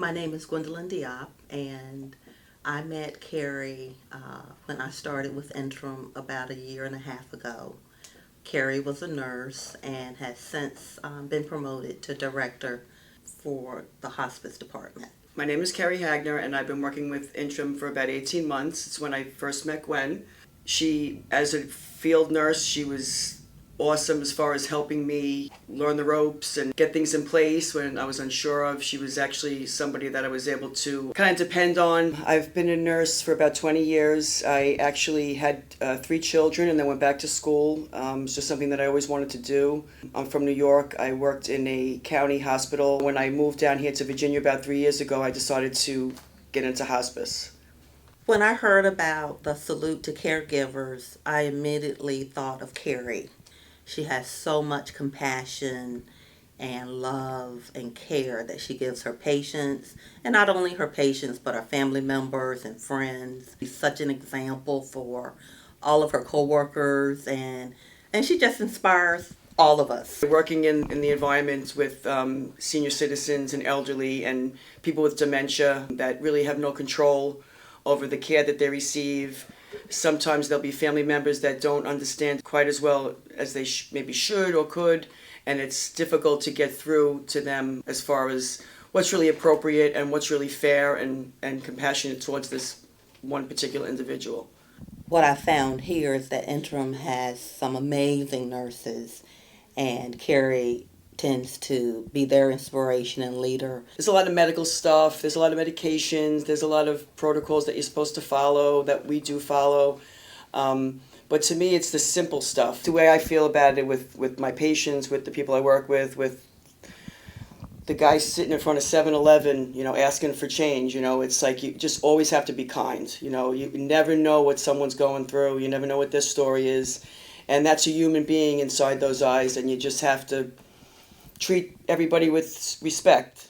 My name is Gwendolyn Diop, and I met Kerri when I started with Interim about a year and a half ago. Kerri was a nurse and has since been promoted to director for the hospice department. My name is Kerri Hagner, and I've been working with Interim for about 18 months. It's when I first met Gwen. She, as a field nurse, she was awesome as far as helping me learn the ropes and get things in place when I was unsure of. She was actually somebody that I was able to kind of depend on. I've been a nurse for about 20 years. I actually had 3 children and then went back to school. It's just something that I always wanted to do. I'm from New York. I worked in a county hospital. When I moved down here to Virginia about 3 years ago, I decided to get into hospice. When I heard about the salute to caregivers, I immediately thought of Kerri. She has so much compassion and love and care that she gives her patients, and not only her patients, but her family members and friends. She's such an example for all of her coworkers, and she just inspires all of us. Working in the environment with senior citizens and elderly and people with dementia that really have no control over the care that they receive. Sometimes there'll be family members that don't understand quite as well as they maybe should or could, and it's difficult to get through to them as far as what's really appropriate and what's really fair and compassionate towards this one particular individual. What I found here is that Interim has some amazing nurses, and Kerri tends to be their inspiration and leader. There's a lot of medical stuff, there's a lot of medications, there's a lot of protocols that you're supposed to follow, that we do follow. But to me, it's the simple stuff. The way I feel about it with my patients, with the people I work with the guys sitting in front of 7-Eleven, asking for change, it's like you just always have to be kind. You never know what someone's going through, you never know what their story is. And that's a human being inside those eyes, and you just have to treat everybody with respect.